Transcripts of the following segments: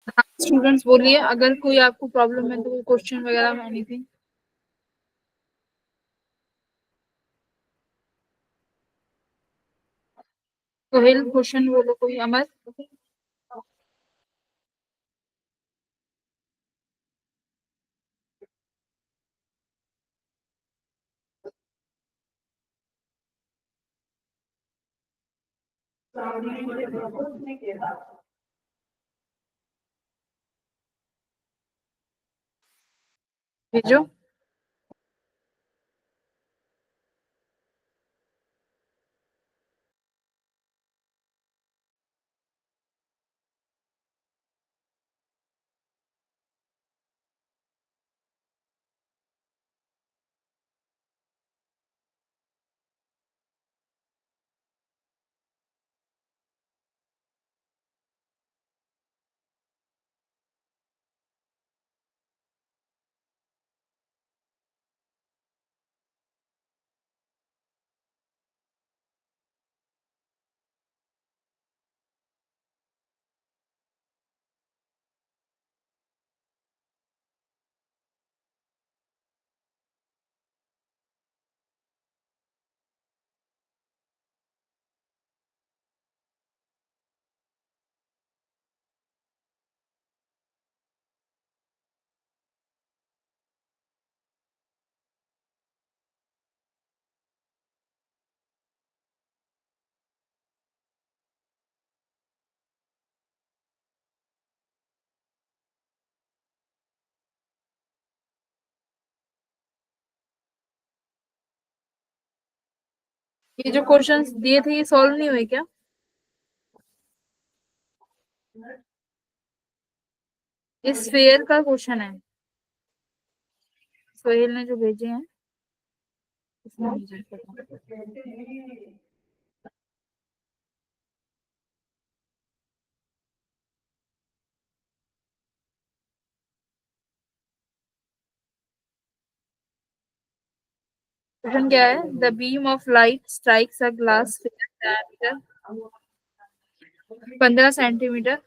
हाँ स्टूडेंट्स बोलिए, अगर कोई आपको प्रॉब्लम है तो कोई क्वेश्चन वगैरह एनीथिंग। सोहेल क्वेश्चन बोलो कोई, अमर। भेजो। ये जो क्वेश्चंस दिए थे ये सॉल्व नहीं हुए क्या? इस फेयर का क्वेश्चन है, सोहेल ने जो भेजे हैं इसमें मुझे पता। क्वेश्चन क्या है? The beam of light strikes a glass diameter 15 centimetre.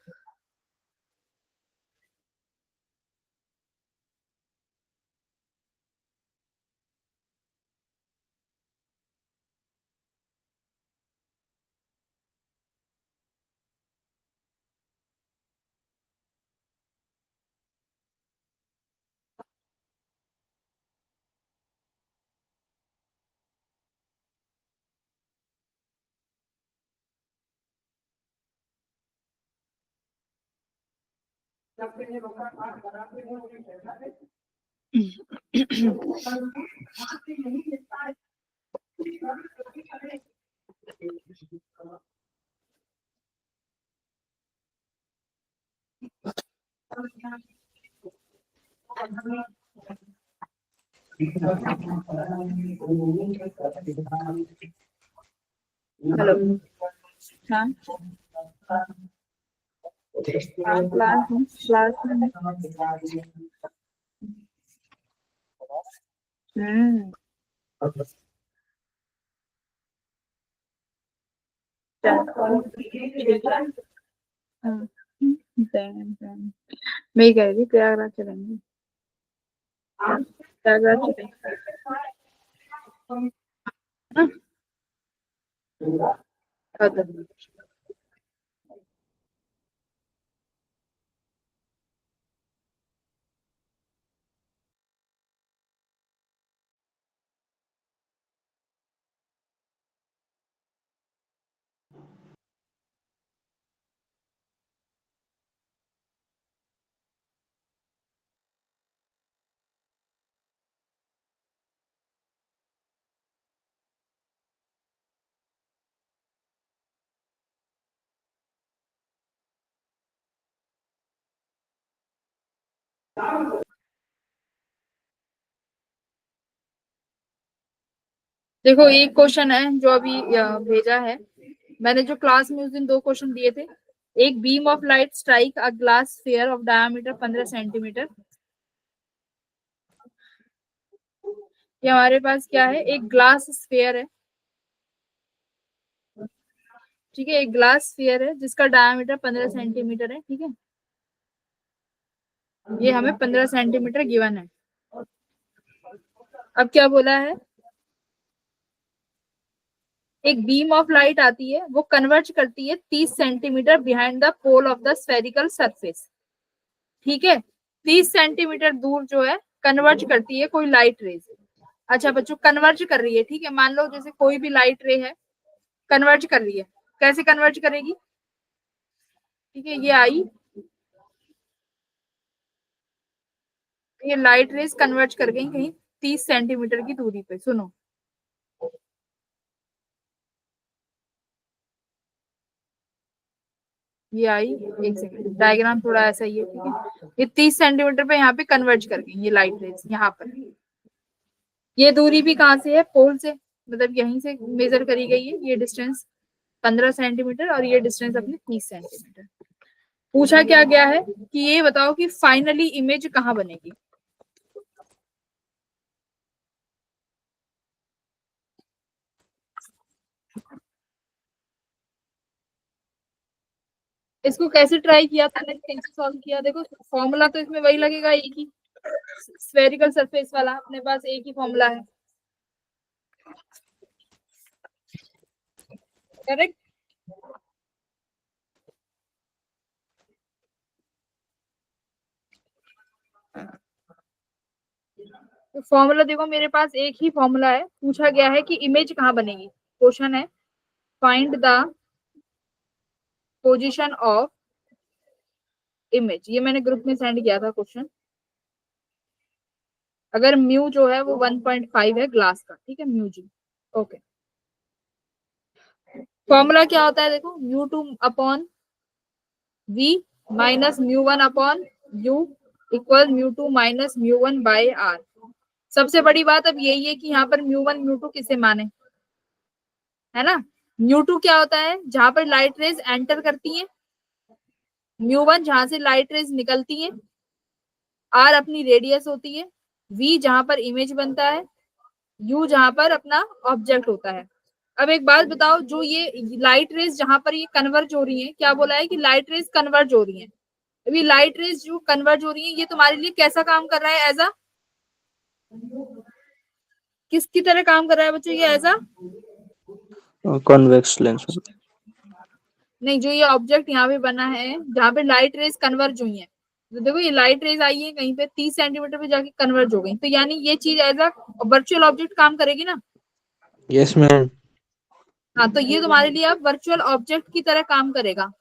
Hello. हाँ क्लास में। हम्म। ठीक है। हाँ, डन। मैं ही कह रही थी प्रयागराज चलेंगे। प्रयागराज चलेंगे ना। कब? देखो एक क्वेश्चन है जो अभी भेजा है। मैंने जो क्लास में उस दिन दो क्वेश्चन दिए थे। एक beam of light strike a glass sphere of diameter 15 centimetre. ये हमारे पास क्या है, एक ग्लास स्फीयर है। ठीक है, एक ग्लास स्फीयर है जिसका डायमीटर 15 सेंटीमीटर है। ठीक है। ये हमें 15 सेंटीमीटर गिवन है। अब क्या बोला है, एक बीम ऑफ लाइट आती है, वो कन्वर्ज करती है 30 centimetre behind the pole of the spherical surface. ठीक है, 30 सेंटीमीटर दूर जो है कन्वर्ज करती है कोई लाइट रेज। अच्छा बच्चों, कन्वर्ज कर रही है, ठीक है, मान लो जैसे कोई भी लाइट रे है, कन्वर्ज कर रही है, कैसे कन्वर्ज करेगी, ठीक है, ये आई, ये लाइट रेज कन्वर्ज कर गई कहीं 30 सेंटीमीटर की दूरी पे। सुनो, ये आई, एक सेकंड, डायग्राम थोड़ा ऐसा ही है, ठीक है, ये 30 सेंटीमीटर पे यहाँ पे कन्वर्ज कर गई ये लाइट रेज यहाँ पर। ये दूरी भी कहाँ से है, पोल से, मतलब यहीं से मेजर करी गई है ये डिस्टेंस 15 सेंटीमीटर और ये डिस्टेंस अपने 30 सेंटीमीटर। पूछा क्या गया है कि ये बताओ कि फाइनली इमेज कहाँ बनेगी। इसको कैसे ट्राई किया था, कैसे सॉल्व किया, देखो फॉर्मूला तो इसमें वही लगेगा एक ही, स्फेरिकल सरफेस वाला, अपने पास एक ही फॉर्मूला है, करेक्ट। तो फॉर्मूला देखो मेरे पास एक ही फॉर्मूला है, पूछा गया है कि इमेज कहाँ बनेगी। क्वेश्चन है find the position of image, ये मैंने ग्रुप में सेंड किया था क्वेश्चन। अगर म्यू जो है वो 1.5 है ग्लास का, ठीक है, म्यू जी, ओके। फॉर्मूला क्या होता है देखो, mu two upon V minus mu one upon U equal mu two minus mu one by R. सबसे बड़ी बात अब यही है कि यहाँ पर म्यू वन म्यू टू किसे माने, है ना। म्यू टू क्या होता है, जहां पर लाइट रेज एंटर करती है, म्यू वन जहां से लाइट रेज निकलती है, आर अपनी रेडियस होती है, वी जहां पर इमेज बनता है, यू जहां पर अपना ऑब्जेक्ट होता है। अब एक बात बताओ, जो ये लाइट रेज जहां पर ये कन्वर्ज हो रही है, क्या बोला है कि लाइट रेज कन्वर्ज हो रही है, अभी लाइट रेज जो कन्वर्ज हो रही है ये तुम्हारे लिए कैसा काम कर रहा है, एज अ किसकी तरह काम कर रहा है बच्चों, ये एज अ कॉन्वेक्स लेंस। नहीं, जो ये ऑब्जेक्ट यहाँ पे बना है जहाँ पे लाइट रेज कन्वर्ज हुई है, तो देखो ये लाइट रेज आई है कहीं पे 30 सेंटीमीटर पे जाके कन्वर्ज हो गई, तो यानी ये चीज एज अ वर्चुअल ऑब्जेक्ट काम करेगी ना। Yes ma'am. हाँ, तो ये तुम्हारे लिए अब वर्चुअल ऑब्जेक्ट की तरह काम करेगा।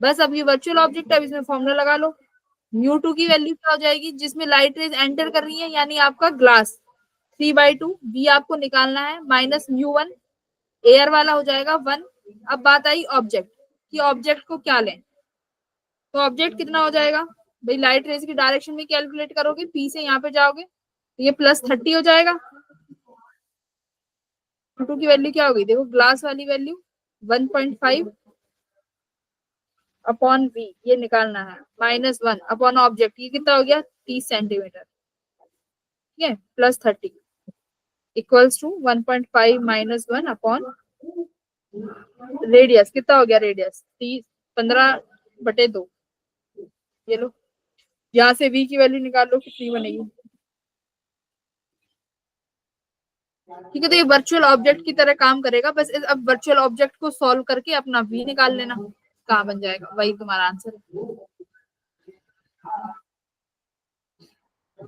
बस अब ये वर्चुअल ऑब्जेक्ट है, अब इसमें फॉर्मूला लगा लो। म्यू टू की वैल्यू क्या हो जाएगी, जिसमें लाइट रेज एंटर कर रही है, यानी आपका ग्लास 3/2, बी आपको निकालना है, माइनस म्यू वन, एयर वाला हो जाएगा 1। अब बात आई ऑब्जेक्ट कि ऑब्जेक्ट को क्या लें, तो ऑब्जेक्ट कितना हो जाएगा भाई, लाइट रेज की डायरेक्शन में कैलकुलेट करोगे, पी से यहाँ पे जाओगे तो ये +30 हो जाएगा। टू की वैल्यू क्या होगी, देखो ग्लास वाली वैल्यू 1.5 अपॉन वी, ये निकालना है, -1 अपॉन ऑब्जेक्ट, ये कितना हो गया 30 सेंटीमीटर, ठीक है, +30 इक्वल्स टू 1.5 -1 अपॉन रेडियस, कितना हो गया रेडियस 30, 15/2। ये लो, यहाँ से v की वैल्यू निकाल लो कितनी बनेगी, ठीक है। तो ये वर्चुअल ऑब्जेक्ट की तरह काम करेगा, बस अब वर्चुअल ऑब्जेक्ट को सॉल्व करके अपना v निकाल लेना, कहाँ बन जाएगा, वही तुम्हारा आंसर है।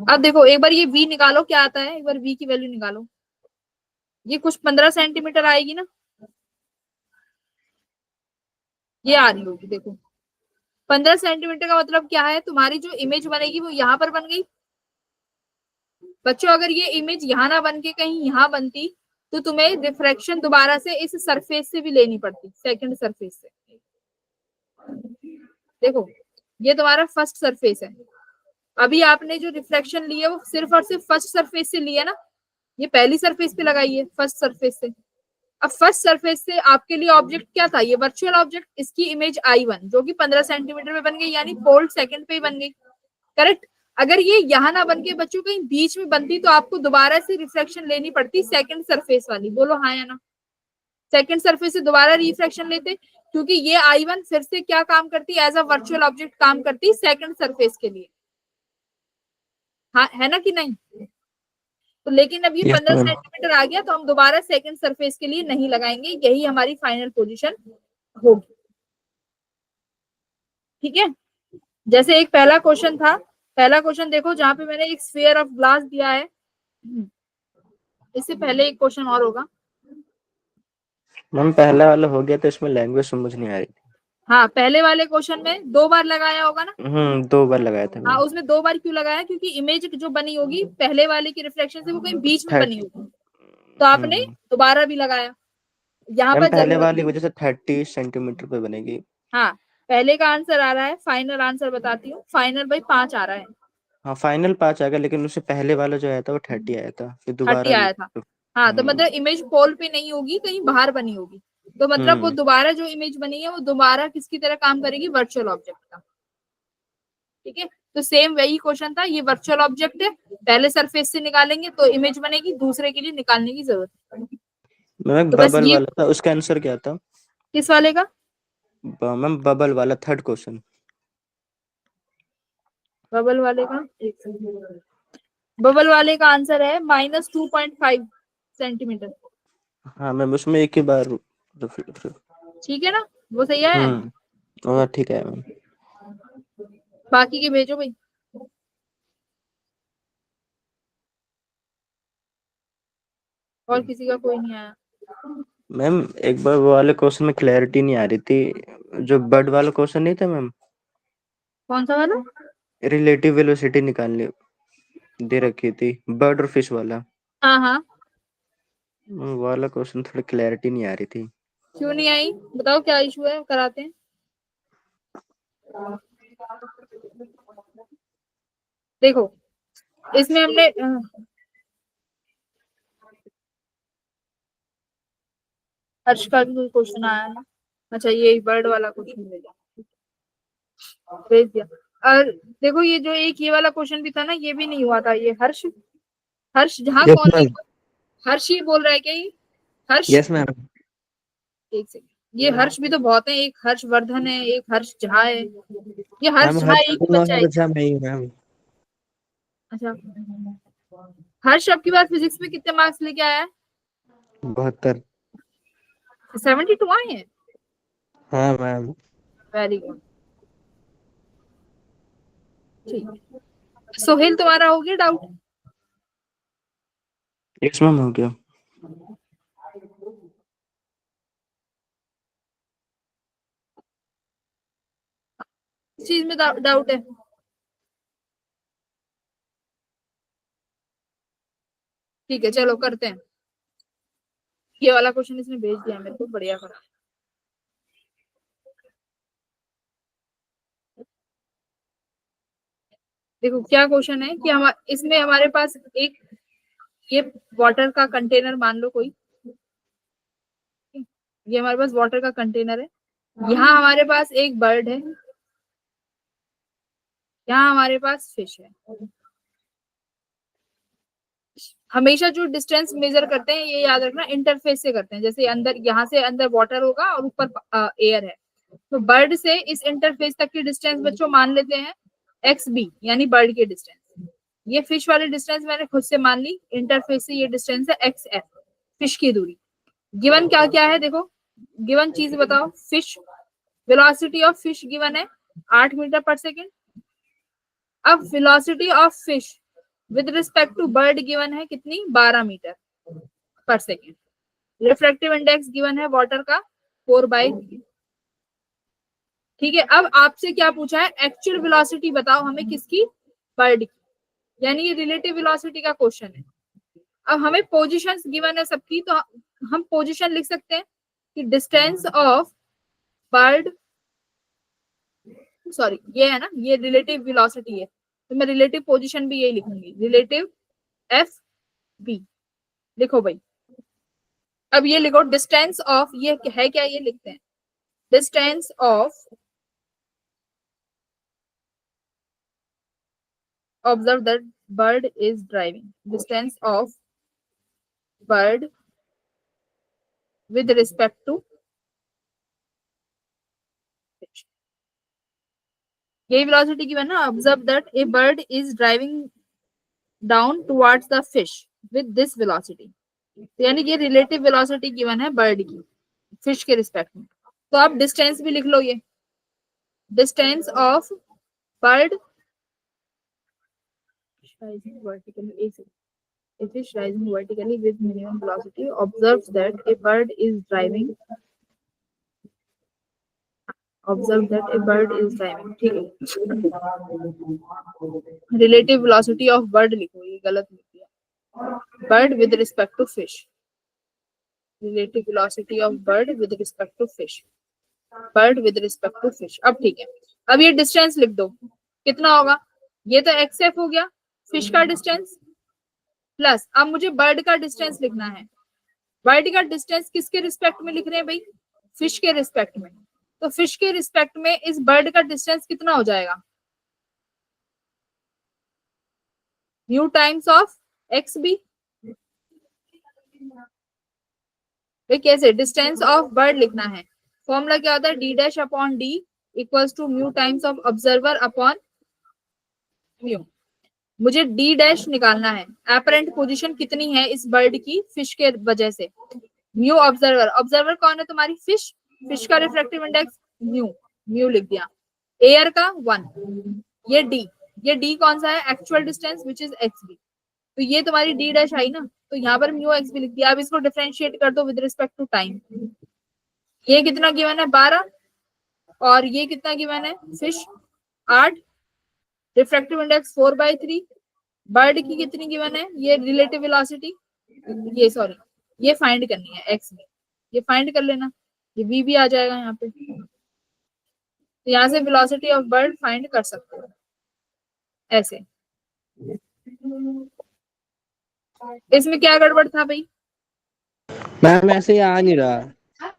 अब देखो एक बार ये v निकालो क्या आता है, एक बार v की वैल्यू निकालो, ये कुछ 15 सेंटीमीटर आएगी ना, ये आ रही होगी देखो, 15 सेंटीमीटर का मतलब क्या है, तुम्हारी जो इमेज बनेगी वो यहाँ पर बन गई। बच्चों अगर ये इमेज यहाँ ना बन के कहीं यहाँ बनती, तो तुम्हें रिफ्रैक्शन दोबारा से इस सरफेस से भी लेनी पड़ती, सेकंड सरफेस से। देखो ये तुम्हारा फर्स्ट सरफेस है, अभी आपने जो रिफ्लेक्शन ली है वो सिर्फ और सिर्फ फर्स्ट सरफेस से ली है ना, ये पहली सरफेस पे लगाई है फर्स्ट सरफेस से। अब फर्स्ट सरफेस से आपके लिए ऑब्जेक्ट क्या था, ये वर्चुअल ऑब्जेक्ट, इसकी इमेज I1 जो कि 15 सेंटीमीटर में बन गई, यानी फोल्ड सेकंड पे ही बन गई, करेक्ट। अगर ये यहाँ ना बन के बच्चों कहीं बीच में बनती, तो आपको दोबारा से रिफ्लेक्शन लेनी पड़ती सेकंड सरफेस वाली, बोलो हाँ या ना, सेकंड सरफेस से दोबारा रिफ्लेक्शन लेते, क्योंकि ये I1 फिर से क्या काम करती है, एज अ वर्चुअल ऑब्जेक्ट काम करती सेकंड सरफेस के लिए, हाँ है ना कि नहीं। तो लेकिन अब ये यस 15 मैम। सेंटीमीटर आ गया तो हम दोबारा सेकंड सरफेस के लिए नहीं लगाएंगे, यही हमारी फाइनल पोजीशन होगी। ठीक है, जैसे एक पहला क्वेश्चन था, पहला क्वेश्चन देखो जहां पे मैंने एक स्फीयर ऑफ ग्लास दिया है, इससे पहले एक क्वेश्चन और होगा। मैम पहला वाला हो गया तो इसमें लैंग्वेज समझ नहीं आ रही थी। हाँ पहले वाले क्वेश्चन में 2 बार लगाया होगा ना। 2 बार लगाया था हाँ मैम। उसमें 2 बार क्यों लगाया, क्योंकि इमेज जो बनी होगी पहले वाले की रिफ्लेक्शन से वो कहीं बीच में बनी 30। होगी, तो आपने दोबारा भी लगाया, यहाँ मैम पर पहले जरूरत वाली नहीं। वजह से 30 सेंटीमीटर पे बनेगी। हाँ पहले का आंसर आ रहा है, फाइनल आंसर बताती हूँ, फाइनल भाई 5 आ रहा है। हाँ फाइनल 5 आ गया, लेकिन उससे पहले वाला जो आया था वो 30 आया था, फिर 30 दोबारा। आया था। हाँ तो हम्म मतलब इमेज पोल पे नहीं होगी, कहीं बाहर बनी होगी, तो मतलब वो हम्म दोबारा जो इमेज बनी है वो दोबारा किसकी तरह काम करेगी, वर्चुअल ऑब्जेक्ट का। ठीक है, तो सेम वही क्वेश्चन था, ये वर्चुअल ऑब्जेक्ट है, पहले सरफेस से निकालेंगे तो इमेज बनेगी, दूसरे के लिए निकालने की जरूरत नहीं। मैम तो बस बबल ये वाला था, उसका आंसर क्या था? किस वाले का, मैम बबल वाला थर्ड क्वेश्चन। बबल वाले का, एक सेकंड। बबल वाले का आंसर है -2.5 सेंटीमीटर। हाँ मैम उसमें एक ही बार ठीक है ना, वो सही है। और ठीक है मैम। बाकी के भेजो भाई, और किसी का कोई नहीं आया। मैम एक बार वो वाले क्वेश्चन में क्लैरिटी नहीं आ रही थी, जो बर्ड वाला क्वेश्चन नहीं था मैम, कौन सा वाला। रिलेटिव वेलोसिटी निकालने दे रखी थी, बर्ड और फिश वाला। हाँ हाँ, वो वाला क्वेश्चन थोड़ी क्लैरिटी नहीं आ रही थी। क्यों नहीं आई, बताओ क्या इशू है, कराते हैं। देखो इसमें हमने हर्ष का भी कोई क्वेश्चन आया है ना, अच्छा ये बर्ड वाला क्वेश्चन भेज दिया। और देखो ये जो एक ये वाला क्वेश्चन भी था ना, ये भी नहीं हुआ था, ये हर्ष, हर्ष जहाँ यस कौन मैम। नहीं, हर्ष ही बोल रहा है क्या ये, हर्ष। Yes ma'am. एक सेकंड, ये हर्ष भी तो बहुत है, एक हर्षवर्धन है, एक हर्ष झा है, ये हर्ष मैम झा हर एक ही बच्चा है। हर एग्जाम में ही मैम। अच्छा, हर्ष अब की बार फिजिक्स में कितने मार्क्स लेके आया है, 72। 72 आए हैं, हाँ मैम। Very good. ठीक, सोहेल तुम्हारा हो गया डाउट। यस मैम हो गया। इस चीज में डाउट है। ठीक है चलो करते हैं, ये वाला क्वेश्चन इसने भेज दिया मेरे को, बढ़िया करा। देखो क्या क्वेश्चन है कि हम इसमें हमारे पास एक ये वाटर का कंटेनर मान लो कोई, ये हमारे पास वाटर का कंटेनर है, यहाँ हमारे पास एक बर्ड है, यहाँ हमारे पास फिश है। हमेशा जो डिस्टेंस मेजर करते हैं ये याद रखना इंटरफेस से करते हैं, जैसे अंदर यहाँ से अंदर वाटर होगा और ऊपर एयर है, तो बर्ड से इस इंटरफेस तक की डिस्टेंस बच्चों मान लेते हैं XB, यानी बर्ड की डिस्टेंस। ये फिश वाली डिस्टेंस मैंने खुद से मान ली, इंटरफेस से ये डिस्टेंस है XF, फिश की दूरी। गिवन क्या क्या है देखो, गिवन चीज बताओ, fish velocity of fish given है 8 मीटर पर सेकेंड। अब velocity of fish with respect to bird given है कितनी, 12 metre per second. Refractive index given है वाटर का 4/3। ठीक है, अब आपसे क्या पूछा है, एक्चुअल वेलोसिटी बताओ हमें किसकी, बर्ड की, यानी ये रिलेटिव वेलोसिटी का क्वेश्चन है। अब हमें पोजीशंस गिवन है सबकी, तो हम पोजीशन लिख सकते हैं कि डिस्टेंस ऑफ बर्ड, सॉरी ये है ना, ये रिलेटिव वेलोसिटी है, तो मैं रिलेटिव पोजीशन भी यही लिखूंगी, रिलेटिव FB। लिखो भाई, अब ये लिखो डिस्टेंस ऑफ, ये है क्या, ये लिखते हैं distance of, observe that bird is driving, distance of bird with respect to यही वेलोसिटी गिवन ना, observe that a bird is driving down towards the fish with this velocity, यानी कि रिलेटिव वेलोसिटी गिवन है bird की fish के respect में। तो आप डिस्टेंस भी लिख लो, ये distance of bird vertically, a fish rising vertically with minimum velocity observes that a bird is driving ठीक है। रिलेटिव वेलोसिटी ऑफ बर्ड लिखो, ये गलत लिख दिया, bird with respect to fish, relative velocity of bird with respect to fish, bird with respect to fish. अब ठीक है, अब ये डिस्टेंस लिख दो, कितना होगा, ये तो एक्सएफ हो गया फिश का डिस्टेंस, प्लस अब मुझे बर्ड का डिस्टेंस लिखना है। बर्ड का डिस्टेंस किसके रिस्पेक्ट में लिख रहे हैं भाई, फिश के रिस्पेक्ट में। तो फिश के रिस्पेक्ट में इस बर्ड का डिस्टेंस कितना हो जाएगा, mu times of X B. कैसे, डिस्टेंस ऑफ बर्ड लिखना है, फॉर्मूला क्या होता है, D dash upon D equals to mu times of observer upon mu. मुझे डी डैश निकालना है, एपरेंट पोजीशन कितनी है इस बर्ड की फिश के वजह से, म्यू ऑब्जर्वर, ऑब्जर्वर कौन है तुम्हारी फिश, फिश का रिफ्रैक्टिव इंडेक्स म्यू, म्यू लिख दिया, एयर का 1, ये डी कौन सा है, actual distance which is X B, तो ये तुम्हारी डी डैश आई ना, तो यहाँ पर म्यू एक्स बी लिख दिया। अब इसको डिफरेंशिएट कर दो विद रिस्पेक्ट टू टाइम, ये कितना गिवन है 12, और ये कितना गिवन है फिश 8, रिफ्रैक्टिव इंडेक्स 4/3, बर्ड की कितनी गिवन है, ये रिलेटिव वेलोसिटी, ये सॉरी ये फाइंड करनी है एक्स में, ये फाइंड कर लेना, ये वी भी आ जाएगा यहाँ पे, तो यहाँ से वेलोसिटी ऑफ बर्ड फाइंड कर सकते हो ऐसे। इसमें क्या गड़बड़ था भाई, मैम ऐसे ही आ नहीं रहा,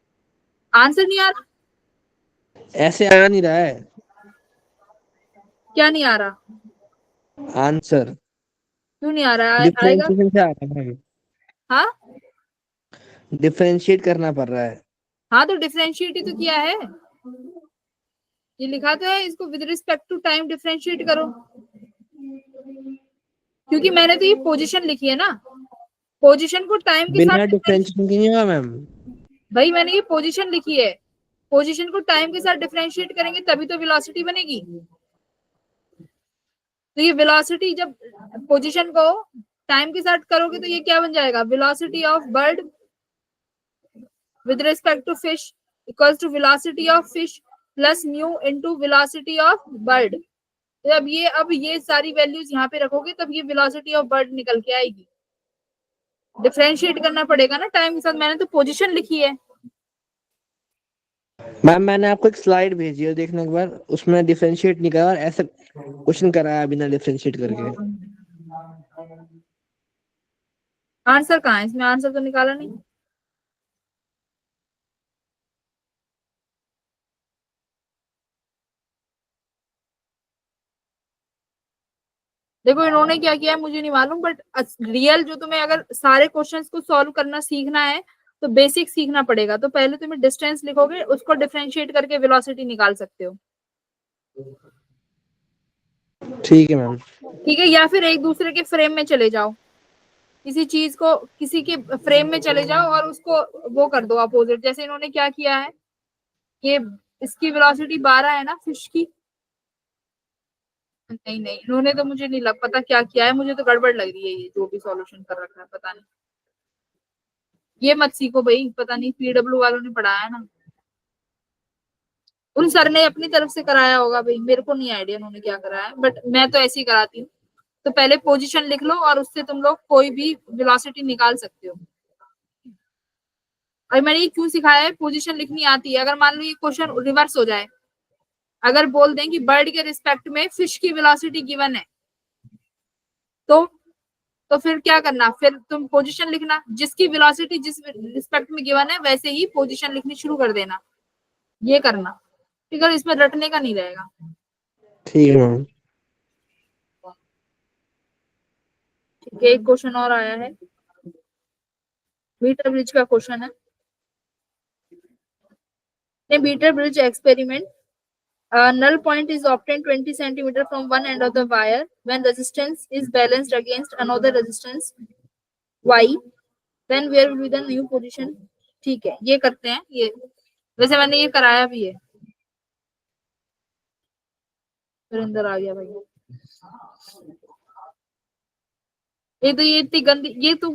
आंसर नहीं आ रहा, ऐसे आ नहीं रहा है क्या नहीं आ रहा, आंसर, क्यों नहीं आ रहा है, आएगा, डिफरेंशिएशन से आ रहा है, हाँ डिफरेंशिएट करना पड़ रहा है। हाँ तो डिफरेंशिएट ही तो किया है, ये लिखा तो है, इसको with respect to time differentiate करो, क्योंकि मैंने तो ये पोजीशन लिखी है ना, पोजीशन को टाइम के बिना साथ डिफरेंशिएशन की नहीं होगा मैम, भाई मैंने ये पोजीशन लिखी है, पोजीशन को टाइम के साथ डिफरेंशिएट करेंगे तभी तो वेलोसिटी बनेगी। तो ये वेलोसिटी जब पोजीशन को टाइम के साथ करोगे तो ये क्या बन जाएगा, velocity of bird with respect to fish equals to velocity of fish plus mu into velocity of bird. तो अब ये सारी वैल्यूज यहाँ पे रखोगे तब ये वेलोसिटी ऑफ बर्ड निकल के आएगी, डिफरेंशिएट करना पड़ेगा ना टाइम के साथ, मैंने तो पोजीशन लिखी है। मैम मैंने आपको एक स्लाइड भेजी है, देखने के बाद उसमें डिफरेंशिएट नहीं करा और ऐसे क्वेश्चन कराया बिना डिफरेंशिएट करके। आंसर कहाँ है इसमें, आंसर तो निकाला नहीं, देखो इन्होंने क्या किया है मुझे नहीं मालूम, बट रियल जो तुम्हें अगर सारे क्वेश्चंस को सॉल्व करना सीखना है तो बेसिक सीखना पड़ेगा। तो पहले तुम्हें डिस्टेंस लिखोगे, उसको डिफरेंशिएट करके वेलोसिटी निकाल सकते हो, ठीक है मैम। ठीक है, या फिर एक दूसरे के फ्रेम में चले जाओ, किसी चीज को किसी के फ्रेम में चले जाओ और उसको वो कर दो अपोजिट, जैसे इन्होंने क्या किया है, ये इसकी वेलोसिटी 12 है ना फिश की, नहीं नहीं इन्होंने तो मुझे नहीं लग पता क्या किया है, मुझे तो गड़बड़ लग रही है ये जो भी सॉल्यूशन कर रखा है, पता नहीं, ये मत सीखो भाई, पता नहीं पीडब्ल्यू वालों ने पढ़ाया है ना, उन सर ने अपनी तरफ से कराया होगा भाई, मेरे को नहीं आइडिया उन्होंने क्या कराया है, बट मैं तो ऐसे ही कराती हूँ। तो पहले पोजीशन लिख लो और उससे तुम लोग कोई भी वेलोसिटी निकाल सकते हो। और मैंने ये क्यों सिखाया है, पोजीशन लिखनी आती है, अगर मान लो ये क्वेश्चन रिवर्स हो जाए, अगर बोल दें कि बर्ड के रिस्पेक्ट में फिश की वेलोसिटी गिवन है, तो फिर क्या करना, फिर तुम पोजीशन लिखना, जिसकी वेलोसिटी जिस रिस्पेक्ट में गिवन है वैसे ही पोजीशन लिखनी शुरू कर देना, ये करना, ठीक है, इसमें रटने का नहीं रहेगा। ठीक है मैम। ठीक है, एक क्वेश्चन और आया है, मीटर ब्रिज का क्वेश्चन है, metre bridge experiment A null point is obtained 20 centimeter from one end of the wire when resistance is balanced against another resistance y. Then where will be the new position? ठीक है, ये करते हैं। ये वैसे मैंने ये कराया भी है। सुरेंद्र आ गया भाई। ये इतनी गंदी, ये तो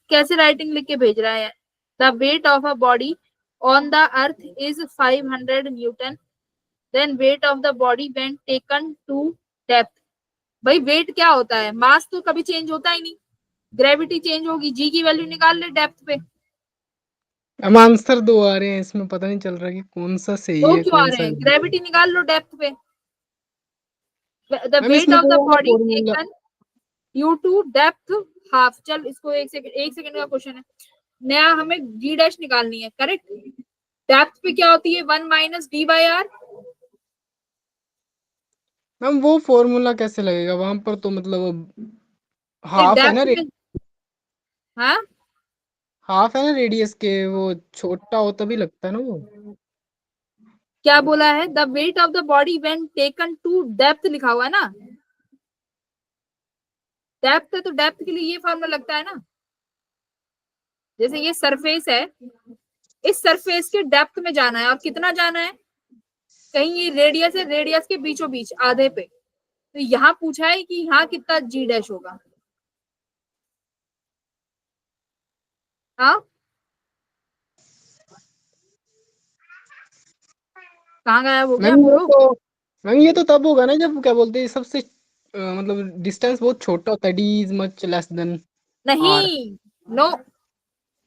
कैसे राइटिंग लिख के भेज रहा है। The weight of a body on the earth is 500 newton, then weight of the body when taken to depth. भाई वेट क्या होता है? मास तो कभी चेंज होता ही नहीं, ग्रेविटी चेंज होगी। जी की वैल्यू निकाल ले डेप्थ पे। हम आंसर दो आ रहे हैं इसमें, पता नहीं चल रहा कि कौन सा सही दो है क्यों आ कौन रहे सा हैं? गलत। ग्रेविटी निकाल लो डेप्थ पे। द मैम वेट इसमें ऑफ तो द वो body formula, taken due to depth half. चल इसको एक सेकंड का क्वेश्चन है नया, हमें जी डैश निकालनी है। करेक्ट। डेप्थ पे क्या होती है? 1 minus D by R. Ma'am वो फॉर्मूला कैसे लगेगा वहां पर? तो मतलब हाफ है ना, डेप्थ में, हाँ हाफ है ना रेडियस के, वो छोटा हो तभी लगता है ना वो। क्या बोला है? The weight of the body when taken to depth लिखा हुआ है ना। डेप्थ है तो डेप्थ के लिए ये फॉर्मूला लगता है ना। जैसे ये सरफेस है, इस सरफेस के डेप्थ में जाना है, और कितना जाना है? कहीं ये रेडियस है, रेडियस के बीचों बीच आधे पे, तो यहाँ पूछा है कि यहाँ कितना जी डैश होगा। हाँ कहाँ गायब हो गया मैम हम ये लोग? तो मैम ये तो तब होगा ना जब क्या बोलते हैं सबसे मतलब डिस्टेंस बहुत छोटा होता है, D is much less than R. नहीं, नो,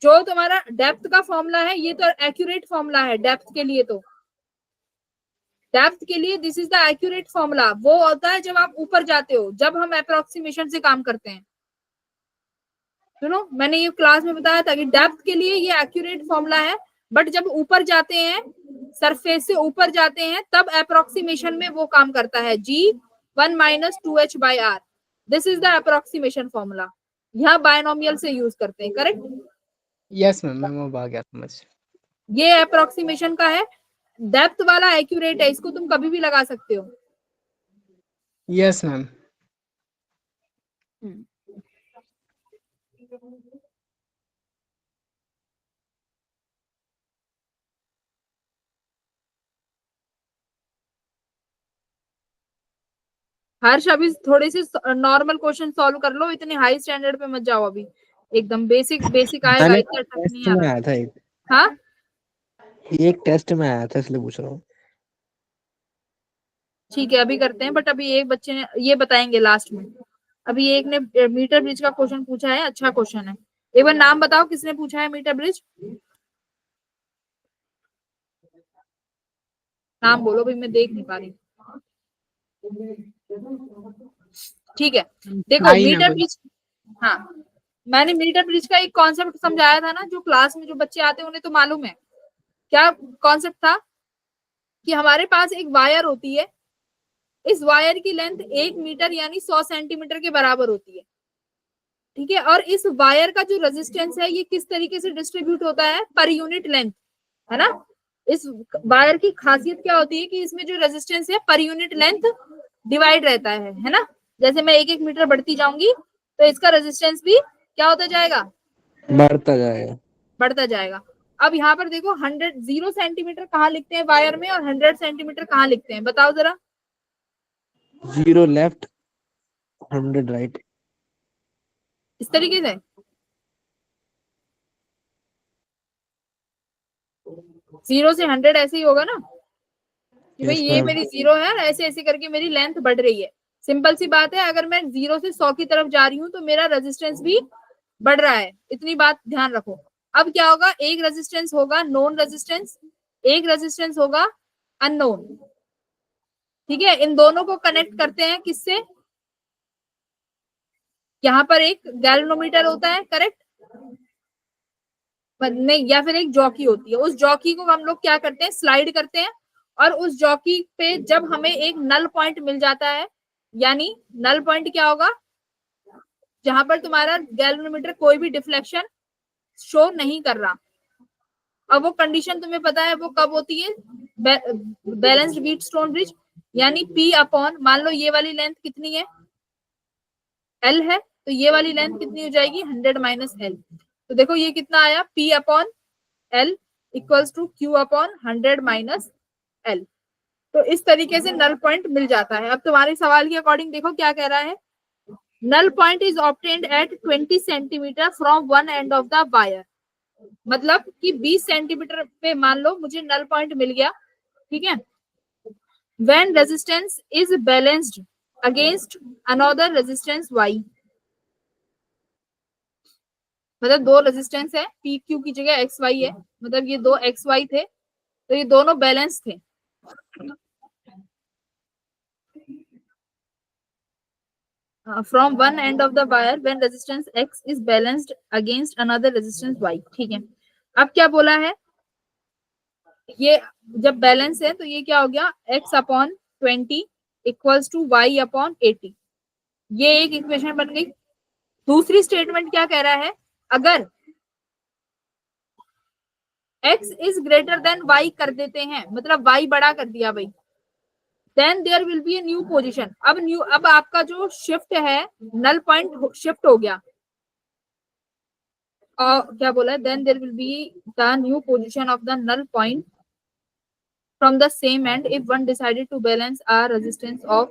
जो तुम्हारा डेप्थ का फॉर्मूला है ये तो एक्यूरेट फॉर्मूला है डेप्थ के लिए। तो डेप्थ के लिए this is the accurate formula. वो होता है जब आप ऊपर जाते हो, जब हम अप्रोक्सीमेशन से काम करते हैं। सुनो, मैंने ये क्लास में बताया था कि डेप्थ के लिए ये एक्यूरेट फॉर्मूला है, बट जब ऊपर जाते हैं, सरफेस से ऊपर जाते हैं, तब अप्रोक्सीमेशन में वो काम करता है। G1 minus 2h by R, this is the approximation formula. यहाँ बायनोमियल से यूज करते हैं। करेक्ट। यस मैम, मैं वो आ गया समझ। ये अप्रोक्सीमेशन का है, डेप्थ वाला एक्यूरेट है, इसको तुम कभी भी लगा सकते हो। Yes ma'am. हर्ष अभी थोड़े से नॉर्मल क्वेश्चन सॉल्व कर लो, इतने हाई स्टैंडर्ड पे मत जाओ अभी। एकदम बेसिक बेसिक आएगा, मैंने इतना टफ नहीं टेस्ट में आना। आया था एक, हाँ एक टेस्ट में आया था इसलिए पूछ रहा हूँ। ठीक है, अभी करते हैं, बट अभी एक बच्चे ने ये बताएंगे लास्ट में। अभी एक ने मीटर ब्रिज का क्वेश्चन पूछा है, अच्छा क्वेश्चन है। एक बार नाम बताओ किसने पूछा है मीटर ब्रिज? नाम बोलो भाई, मैं देख नहीं पा रही। ठीक है, देखो आई ना मीटर कोई। ब्रिज, हाँ मैंने मीटर ब्रिज का एक कॉन्सेप्ट समझाया था ना, जो क्लास में जो बच्चे आते हैं उन्हें तो मालूम है। क्या कॉन्सेप्ट था? कि हमारे पास एक वायर होती है, इस वायर की लेंथ 1 मीटर यानी 100 सेंटीमीटर के बराबर होती है। ठीक है, और इस वायर का जो रेजिस्टेंस है ये किस तरीके से डिस्ट्रीब्यूट होता है? पर यूनिट लेंथ, है ना। इस वायर की खासियत क्या होती है कि इसमें जो रेजिस्टेंस है पर यूनिट लेंथ डिवाइड रहता है ना। जैसे मैं 1-1 मीटर बढ़ती जाऊंगी तो इसका रेजिस्टेंस भी क्या होता जाएगा? बढ़ता जाएगा। बढ़ता जाएगा। अब यहाँ पर देखो 0 सेंटीमीटर कहाँ लिखते हैं वायर में, और 100 सेंटीमीटर कहाँ लिखते हैं? बताओ जरा। 0 लेफ्ट 100 राइट। इस तरीके से 0 से 100 ऐसे ही होगा ना, कि भाई यस ये मैम। मेरी 0 है, ऐसे ऐसे करके मेरी लेंथ बढ़ रही है। सिंपल सी बात है, अगर मैं 0 से 100 की तरफ जा रही हूँ तो मेरा रेजिस्टेंस भी बढ़ रहा है। इतनी बात ध्यान रखो। अब क्या होगा? एक रेजिस्टेंस होगा नोन रेजिस्टेंस, एक रेजिस्टेंस होगा अननोन। ठीक है, इन दोनों को कनेक्ट करते हैं किससे? यहाँ पर एक गैल्वेनोमीटर होता है, करेक्ट? नहीं, या फिर एक जॉकी होती है। उस जॉकी को हम लोग क्या करते हैं? स्लाइड करते हैं, और उस जॉकी पे जब हमें एक नल पॉइंट मिल जाता है, यानी नल पॉइंट क्या होगा? जहां पर तुम्हारा गैल्वेनोमीटर कोई भी डिफ्लेक्शन शो नहीं कर रहा। अब वो कंडीशन तुम्हें पता है वो कब होती है? बैलेंस्ड व्हीटस्टोन ब्रिज, यानी P अपॉन, मान लो ये वाली लेंथ कितनी है, L है, तो ये वाली लेंथ कितनी हो जाएगी, 100 माइनस L। तो देखो ये कितना आया, P upon L equals to Q upon 100 minus L। तो इस तरीके से नल पॉइंट मिल जाता है। अब तुम्हारे सवाल के अकॉर्डिंग देखो क्या कह रहा है, null point is obtained at 20 centimetre from one end of the wire. मतलब कि 20 सेंटीमीटर पे मान लो मुझे नल पॉइंट मिल गया, ठीक है। When resistance is balanced against another resistance Y, मतलब दो रेजिस्टेंस है, पी क्यू की जगह एक्स वाई है, मतलब ये दो एक्स वाई थे, तो ये दोनों बैलेंस थे। From one end of the wire when resistance X is balanced against another resistance Y, ठीक है। अब क्या बोला है, ये जब बैलेंस है तो ये क्या हो गया, x upon 20 equals to y upon 80, ये एक इक्वेशन बन गई। दूसरी स्टेटमेंट क्या कह रहा है, अगर x is greater than y कर देते हैं, मतलब y बड़ा कर दिया भाई, then there will be a new position. अब आपका जो शिफ्ट है, नल पॉइंट शिफ्ट हो गया, और क्या बोला है, then there will be the new position of the null point from the same end if one decided to balance a resistance of,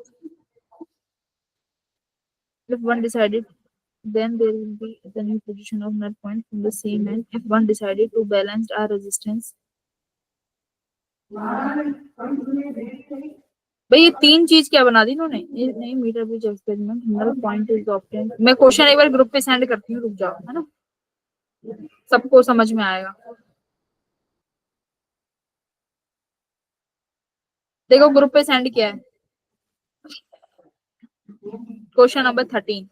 if one decided, then there will be the new position of null point from the same end if one decided to balance a resistance। भाई ये तीन चीज क्या बना दी इन्होंने, नहीं metre bridge experiment, null point is obtained. मैं क्वेश्चन एक बार ग्रुप पे सेंड करती हूँ, रुक जाओ, है ना, सबको समझ में आएगा। देखो ग्रुप पे सेंड किया है, question number 13।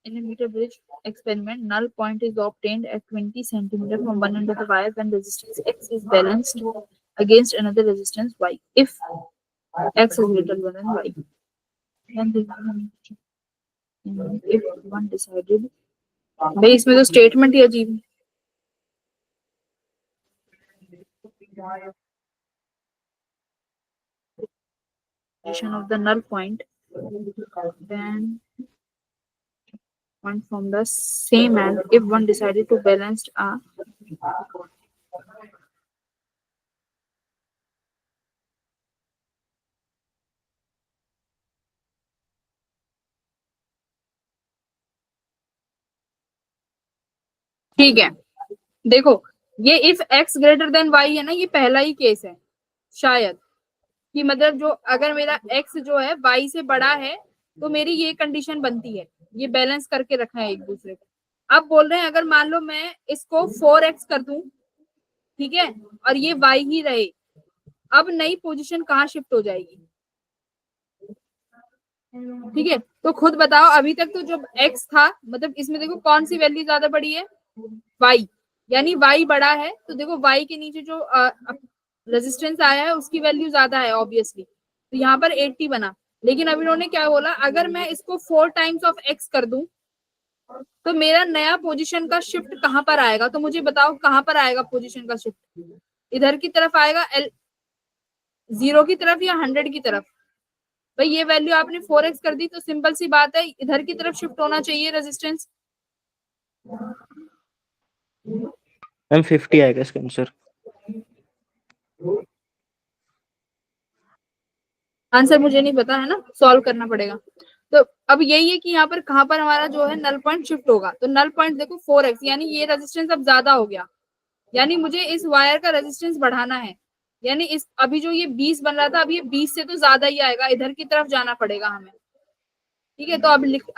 In a meter bridge experiment, null point is obtained at 20 centimeter from one end of the wire when resistance X is balanced against another resistance Y. If X is greater than Y, then if one decided, भाई इसमें तो statement ही अजीब है। Position of the null point, then one from the same end if one decided to balance a, ठीक है। देखो ये if x greater than y है ना, ये पहला ही केस है शायद, कि मतलब जो अगर मेरा x जो है y से बड़ा है तो मेरी ये कंडीशन बनती है, ये बैलेंस करके रखना है एक दूसरे को। अब बोल रहे हैं अगर मान लो मैं इसको 4x कर दूं, ठीक है, और ये y ही रहे, अब नई पोजीशन कहाँ शिफ्ट हो जाएगी, ठीक है। तो खुद बताओ, अभी तक तो जब x था, मतलब इसमें देखो कौन सी वैल्यू ज्यादा बड़ी है, y, यानी y बड़ा है, तो देखो y के नीचे जो रेजिस्टेंस आया है उसकी वैल्यू ज्यादा है ऑब्वियसली, तो यहाँ पर 80 बना। लेकिन अब इन्होंने क्या बोला, अगर मैं इसको 4 टाइम्स ऑफ x कर दूं तो मेरा नया पोजीशन का शिफ्ट कहां पर आएगा, तो मुझे बताओ कहां पर आएगा पोजीशन का शिफ्ट, इधर की तरफ आएगा, 0 की तरफ या 100 की तरफ। भाई ये वैल्यू आपने 4x कर दी तो सिंपल सी बात है, इधर की तरफ शिफ्ट होना चाहिए रेजिस्टेंस। मैम 50 आएगा इसका आंसर। आंसर मुझे नहीं पता है ना, सॉल्व करना पड़ेगा। तो अब यही है कि यहाँ पर कहां पर हमारा जो है नल पॉइंट शिफ्ट होगा, तो नल पॉइंट देखो 4x, यानी ये रेजिस्टेंस अब ज्यादा हो गया, यानी मुझे इस वायर का रेजिस्टेंस बढ़ाना है, यानी इस अभी जो ये 20 बन रहा था, अब ये 20 से तो ज्यादा ही आएगा, इधर की तरफ जाना पड़ेगा हमें, ठीक है। तो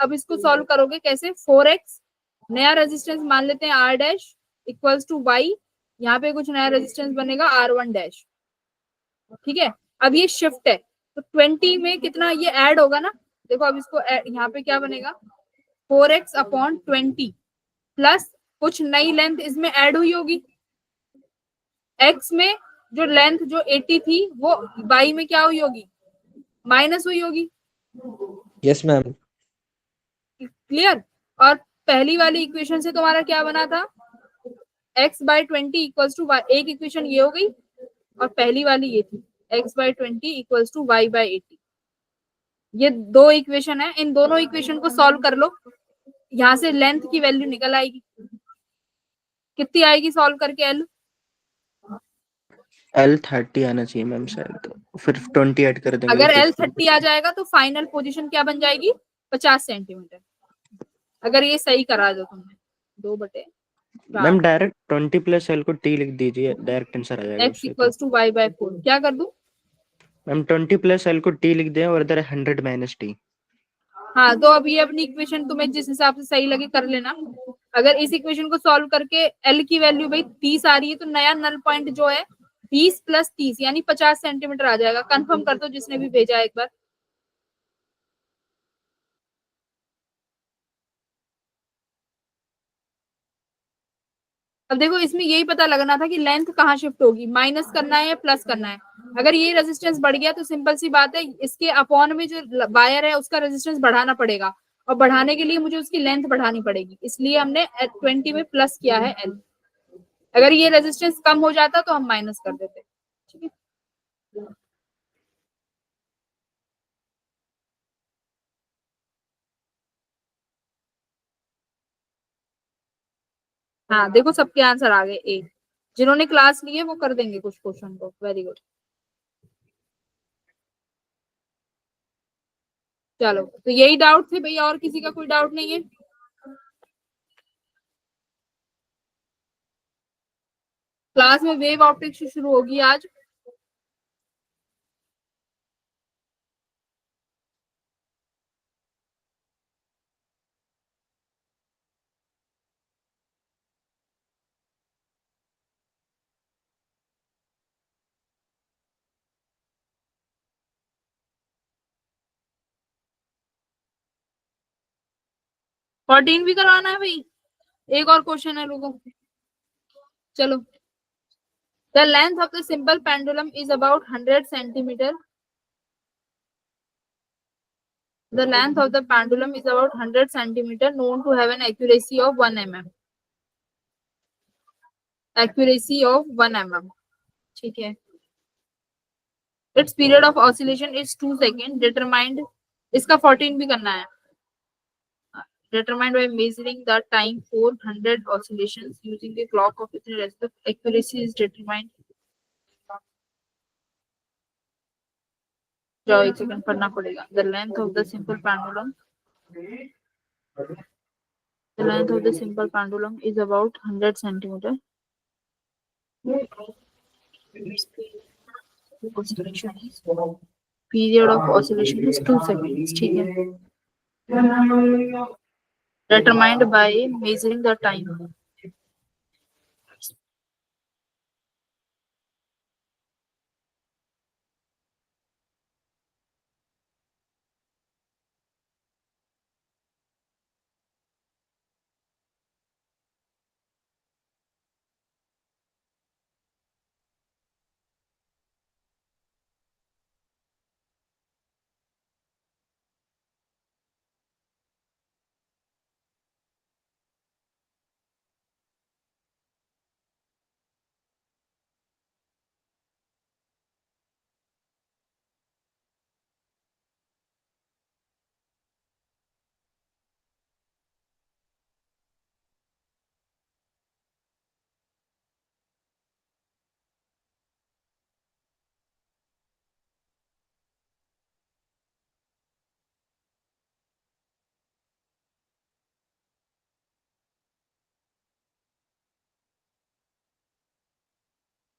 अब इसको सॉल्व करोगे कैसे, 4x नया रेजिस्टेंस मान लेते हैं r dash equals to y, यहाँ पे कुछ नया रेजिस्टेंस बनेगा r1 डैश, ठीक है। अब ये शिफ्ट है तो 20 में कितना ये ऐड होगा ना, देखो अब इसको यहाँ पे क्या बनेगा, 4x अपॉन 20 प्लस कुछ नई लेंथ इसमें ऐड हुई होगी, x में जो लेंथ जो 80 थी वो y में क्या हुई होगी, माइनस हुई होगी। Yes ma'am. क्लियर। और पहली वाली इक्वेशन से तुम्हारा क्या बना था, x by 20 equals to y, एक इक्वेशन ये हो गई और पहली वाली ये थी, x/20 इक्वल्स टू y/80। ये दो इक्वेशन है, इन दोनों इक्वेशन को सॉल्व कर लो, यहाँ से लेंथ की वैल्यू निकल आएगी। कितनी आएगी सॉल्व करके एल? L30 आना चाहिए मैम शायद, तो फिर 20 ऐड कर देंगे अगर तो एल 50। 30 आ जाएगा तो फाइनल पोजीशन क्या बन जाएगी? 50 सेंटीमीटर। अगर ये सही करा दो तुमने, 2/4 मैम डायरेक्ट 20 प्लस L को T लिख दीजिए, डायरेक्ट आंसर आ जाएगा एक्स उससे तो। Equals to y/4। क्या कर दूं? मैम 20 प्लस L को T लिख दें और इधर 100 माइनस T। हाँ, तो अब ये अपनी इक्वेशन तुम्हें जिस हिसाब से सही लगे कर लेना। अगर इस इक्वेशन को सॉल्व करके एल की वैल्यू भाई 30 आ रही है, तो नया नल पॉइंट जो है 20 + 30 यानी 50 सेंटीमीटर आ जाएगा। कंफर्म कर दो जिसने भी भेजा है एक बार। अब देखो इसमें यही पता लगना था कि लेंथ कहाँ शिफ्ट होगी, माइनस करना है या प्लस करना है। अगर ये रेजिस्टेंस बढ़ गया तो सिंपल सी बात है, इसके अपॉन में जो वायर है उसका रेजिस्टेंस बढ़ाना पड़ेगा, और बढ़ाने के लिए मुझे उसकी लेंथ बढ़ानी पड़ेगी, इसलिए हमने 20 में प्लस किया है एल। अगर ये रेजिस्टेंस कम हो जाता तो हम माइनस कर देते। ठीक है, हाँ देखो सबके आंसर आ गए ए। जिन्होंने क्लास ली है वो कर देंगे कुछ क्वेश्चन को। Very good. चलो, तो यही डाउट थे भैया, और किसी का कोई डाउट नहीं है? क्लास में वेव ऑप्टिक्स शुरू होगी आज। फोर्टीन भी करवाना है भाई? एक और क्वेश्चन है, रुको। चलो, the length of the simple pendulum is about 100 centimetre. The length of the pendulum is about 100 centimeter, known to have an accuracy of 1 mm. Accuracy of 1 mm. ठीक है। Its period of oscillation is 2 seconds. Determined, इसका 14 भी करना है। Determined by measuring the time for 100 oscillations using a clock of its respective accuracy is determined. जाओ एक second पढ़ना पड़ेगा। The length of the simple pendulum. The length of the simple pendulum is about 100 centimeter. Oscillation is period of oscillation is 2 seconds. ठीक है। Determined by measuring the time.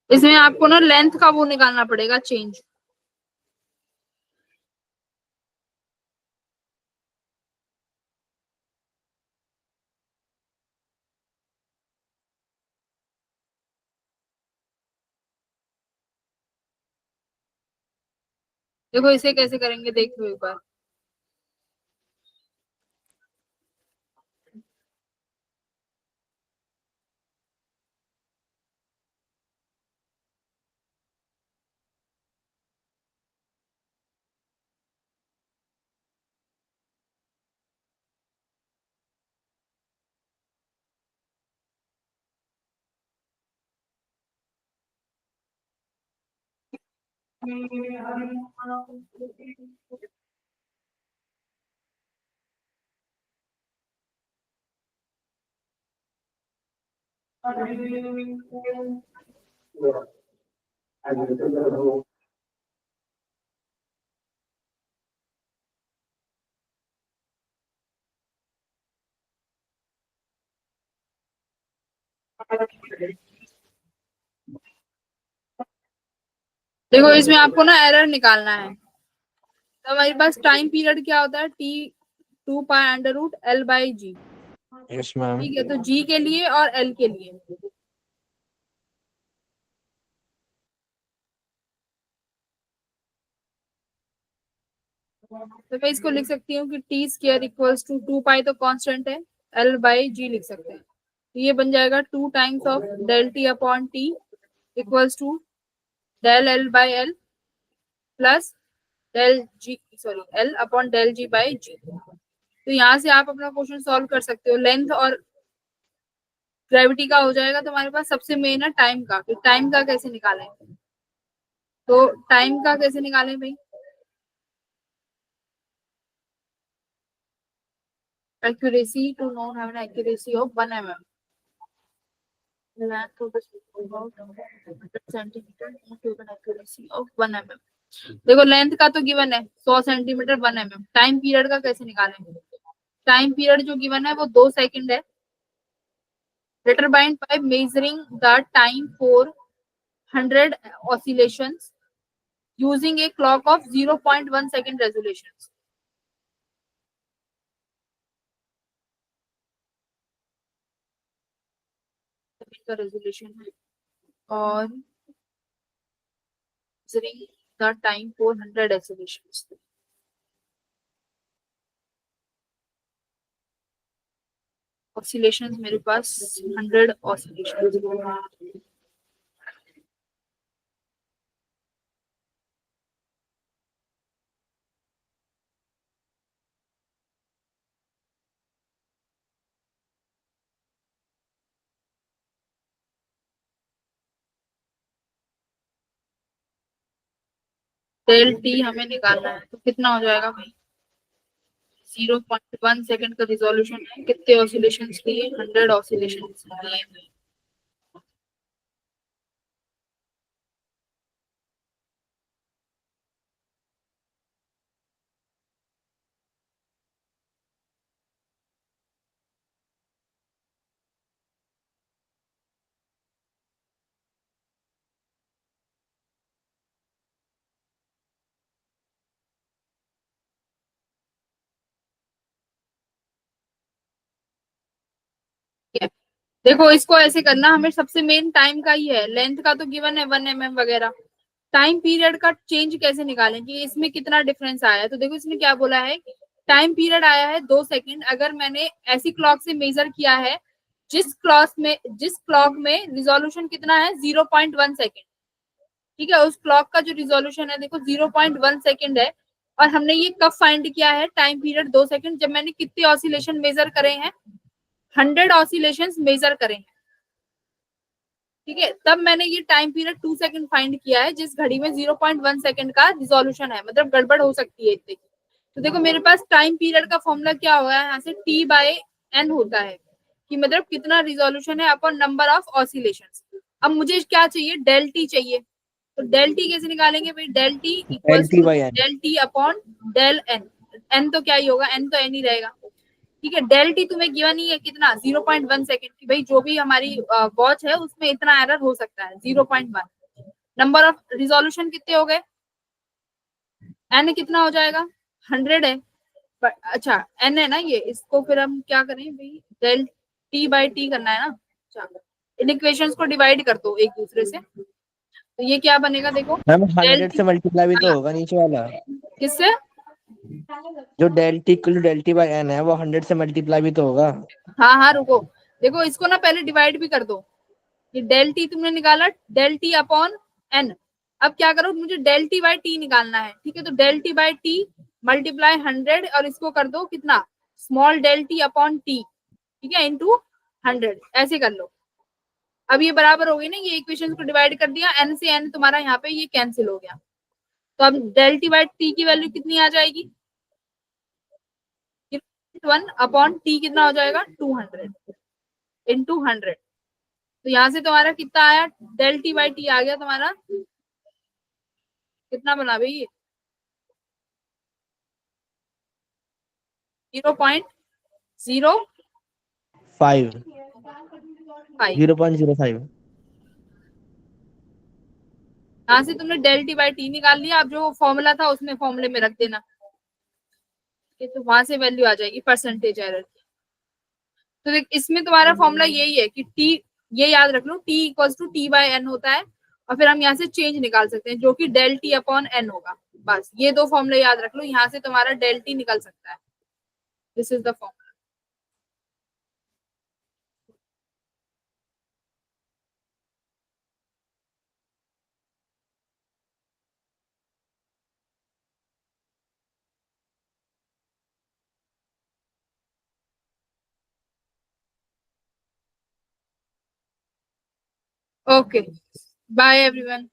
इसमें आपको ना length का वो निकालना पड़ेगा, चेंज। देखो इसे कैसे करेंगे, देख लो एक बार। देखो इसमें आपको ना एरर निकालना है। तो हमारे पास टाइम पीरियड क्या होता है, T2 π√L/G। Yes ma'am. ठीक है, तो G के लिए और L के लिए तो मैं इसको लिख सकती हूँ कि T² = 2 π तो कांस्टेंट है, L/G लिख सकते हैं। तो ये बन जाएगा 2 times of del T/T equals to del L/L plus L/G। तो यहाँ से आप अपना क्वेश्चन सॉल्व कर सकते हो। लेंथ और ग्रेविटी का हो जाएगा। तो हमारे पास सबसे मेन है टाइम का, तो टाइम का कैसे निकालें, तो टाइम का कैसे निकालें भाई। Accuracy to known have an accuracy of 1 mm. Length of the circle about 100 centimeter to an accuracy of 1 mm. देखो लेंथ का तो गिवन है 100 सेंटीमीटर 1 mm। टाइम पीरियड का कैसे निकालेंगे, टाइम पीरियड जो गिवन है वो 2 सेकंड है। Determined by measuring the time for 100 oscillations using a clock of 0.1 second resolution। का रेजोल्यूशन है और measuring the time for 100 oscillations। Oscillations मेरे पास 100 ऑसिलेशंस। डेल टी हमें निकालना है, तो कितना हो जाएगा भाई, 0.1 सेकंड का रिजोल्यूशन है। कितने ऑसिलेशंस लिए, 100 ऑसिलेशंस लिए। देखो इसको ऐसे करना, हमें सबसे मेन टाइम का ही है, लेंथ का तो गिवन है 1 mm वगैरह। टाइम पीरियड का चेंज कैसे निकालें कि इसमें कितना डिफरेंस आया है। तो देखो इसने क्या बोला है, टाइम पीरियड आया है 2 सेकंड। अगर मैंने ऐसी क्लॉक से मेजर किया है जिस क्लॉक में रिजोल्यूशन कितना है 0.1 सेकंड। ठीक है, उस क्लॉक का जो रिजोल्यूशन है देखो 0.1 सेकंड है। और हमने ये कब फाइंड किया है, टाइम पीरियड 2 सेकंड, जब मैंने कितने ऑसिलेशन मेजर करे हैं, 100 ऑसिलेशंस मेजर करे हैं। ठीक है, तब मैंने ये टाइम पीरियड 2 सेकंड फाइंड किया है जिस घड़ी में 0.1 सेकंड का रिजोल्यूशन है, मतलब गड़बड़ हो सकती है इतनी। तो देखो मेरे पास टाइम पीरियड का फॉर्मूला क्या होगा, यहाँ से T/N होता है कि मतलब कितना रिजोल्यूशन है अपॉन नंबर ऑफ ऑसिलेशन। अब मुझे क्या चाहिए, डेल टी चाहिए। तो डेल टी कैसे निकालेंगे भाई, del T equals to LT/N। Del T upon del N. N तो क्या ही होगा, एन तो एन ही रहेगा। ठीक है, डेल टी तुम्हें गिवन ही है कितना, 0.1 सेकंड की। भाई जो भी हमारी वॉच है उसमें इतना एरर हो सकता है 0.1। नंबर ऑफ रिजोल्यूशन कितने हो गए, एन कितना हो जाएगा, 100 है। अच्छा एन है ना ये, इसको फिर हम क्या करें भाई, डेल T/T करना है ना। अच्छा, इन इक्वेशंस को डिवाइड कर दो एक दूसरे से, तो ये क्या बनेगा देखो, मैम डेल 100 टी से मल्टीप्लाई भी तो होगा नीचे वाला। किससे, जो del T/N है वो 100 से मल्टीप्लाई भी तो होगा। हाँ हाँ रुको, देखो इसको ना पहले डिवाइड भी कर दो। ये डेल टी तुमने निकाला, डेल टी अपॉन एन। अब क्या करो, मुझे डेल टी बाई टी निकालना है। ठीक है, तो del T by T multiply 100 और इसको कर दो कितना, small del T upon T. ठीक है, इंटू 100, ऐसे कर लो। अब ये बराबर हो गई ना, ये इक्वेशन को डिवाइड कर दिया, एन से एन तुम्हारा यहाँ पे ये कैंसिल हो गया। तो अब डेल टी बाई टी की वैल्यू कितनी आ जाएगी, 1 अपॉन टी कितना हो जाएगा 200 इंटू 100। तो यहाँ से तुम्हारा कितना आया, डेल टी बाई टी आ गया तुम्हारा कितना बना भाई ये 0.05। 0.05। यहाँ से तुमने डेल टी बाई टी निकाल लिया, अब जो फॉर्मूला था उसमें फॉर्मूले में रख देना, तो वहां से वैल्यू आ जाएगी परसेंटेज एरर की। तो देख इसमें तुम्हारा फॉर्मूला यही है कि टी, ये याद रख लो, T equals to T by N होता है, और फिर हम यहाँ से चेंज निकाल सकते हैं जो कि डेल टी अपॉन एन होगा। बस ये दो फॉर्मूले याद रख लो, यहाँ से तुम्हारा डेल टी निकल सकता है। This is the formula. Okay, bye everyone.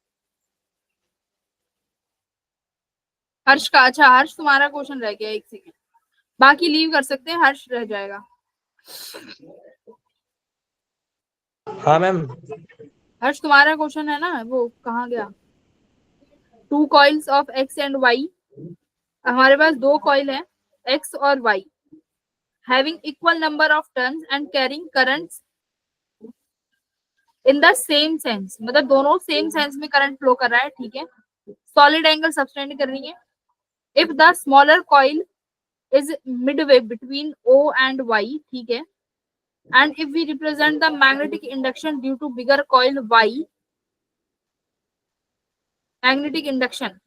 Harsh का, अच्छा हर्ष तुम्हारा क्वेश्चन रह गया, एक सेकेंड, बाकी लीव कर सकते हैं, हर्ष रह जाएगा। हाँ मैम। हर्ष तुम्हारा क्वेश्चन है ना, वो कहाँ गया, 2 coils of X and Y. हमारे पास 2 कॉइल है एक्स और Y, having equal number of turns and carrying currents in the same sense, मतलब दोनों सेम सेंस में करंट फ्लो कर रहा है, ठीक है। सॉलिड एंगल सबटेंड कर रही है। If the smaller coil is Midway between O and Y, ठीक है, and if we represent the magnetic induction due to bigger coil Y, magnetic induction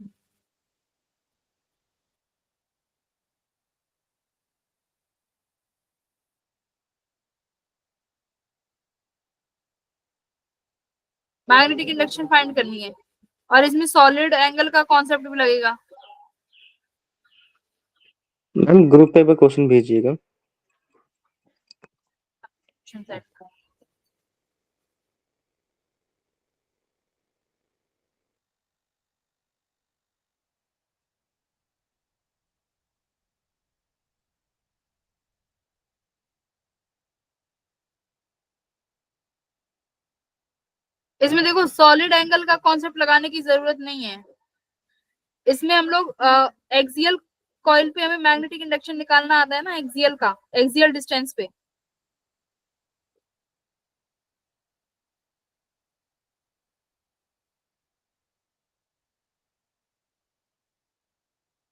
magnetic induction find करनी है, और इसमें सॉलिड एंगल का कॉन्सेप्ट भी लगेगा। मैम ग्रुप पे क्वेश्चन भेजिएगा। इसमें देखो सॉलिड एंगल का कॉन्सेप्ट लगाने की जरूरत नहीं है, इसमें हम लोग एक्सियल कॉइल पे हमें मैग्नेटिक इंडक्शन निकालना आता है ना, एक्सियल का, एक्सियल डिस्टेंस पे।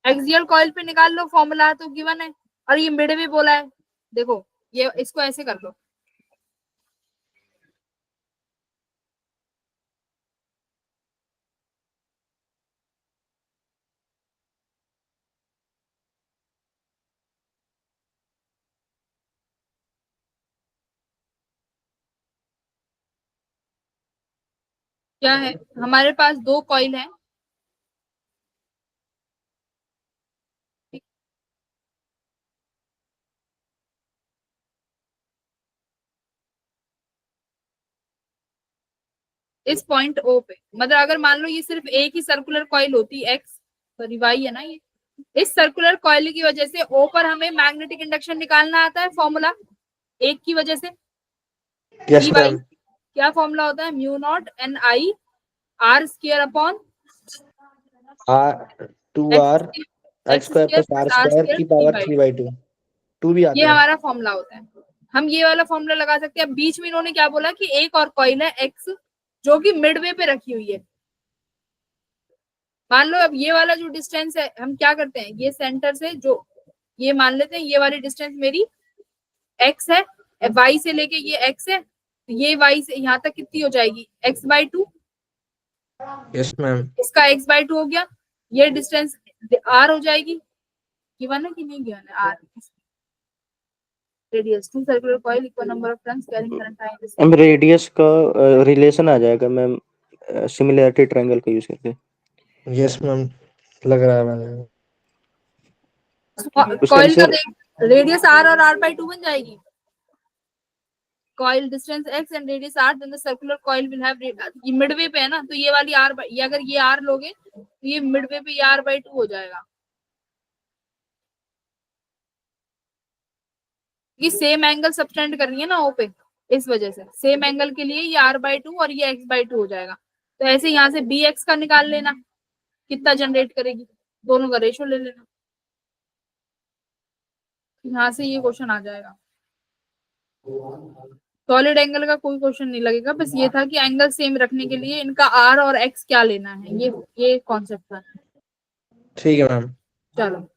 एक्सियल कॉइल पे निकाल लो फॉर्मूला, तो गिवन है, और ये मिड में बोला है, देखो ये इसको ऐसे कर लो, क्या है हमारे पास 2 कॉइल है, इस पॉइंट O पे, मतलब अगर मान लो ये सिर्फ एक ही सर्कुलर कॉइल होती, एक्स सॉरी वाई है ना ये, इस सर्कुलर कॉइल की वजह से O पर हमें मैग्नेटिक इंडक्शन निकालना आता है, फॉर्मूला एक की वजह से। Yes Y ma'am. क्या फॉर्मूला होता है, mu naught N I R square upon R2R X square plus R square की पावर 3/2 2 भी ये आता है। हमारा फॉर्मूला होता है, हम ये वाला फॉर्मूला लगा सकते हैं। बीच में इन्होंने क्या बोला कि एक और कॉइल है एक्स जो कि मिडवे पे रखी हुई है। मान लो अब ये वाला जो डिस्टेंस है, हम क्या करते हैं, ये सेंटर से जो ये मान लेते हैं, ये वाली डिस्टेंस मेरी एक्स है, वाई से लेके ये एक्स है, तो ये वाई से यहाँ तक कितनी हो जाएगी x/2, यस मैम। इसका x/2 हो गया, ये डिस्टेंस r हो जाएगी, गिवन है कि नहीं गिवन है, r radius, 2 circular coil equal number of turns carrying current I. हम रेडियस का रिलेशन आ जाएगा मैम, सिमिलैरिटी ट्रायंगल का यूज करके। यस मैम, लग रहा है मैंने। उसके कॉइल का आंसर देख, रेडियस r और r/2 बन जाएगी, coil distance x and radius r, then the circular coil will have, ये मिडवे पे है ना, तो ये वाली r, ये अगर ये r लोगे ये मिडवे पे r/2 हो जाएगा। ये सेम एंगल सबटेंड कर रही है ना ओ पे, इस वजह से सेम एंगल के लिए ये r/2 और ये x/2 हो जाएगा। तो ऐसे यहाँ से bx का निकाल लेना, कितना जनरेट करेगी, दोनों का रेशो ले लेना। यहाँ से ये क्वेश्चन आ जाएगा। सॉलिड एंगल का कोई क्वेश्चन नहीं लगेगा, बस ये था कि एंगल सेम रखने के लिए इनका r और x क्या लेना है, ये कॉन्सेप्ट था। ठीक है मैम। चलो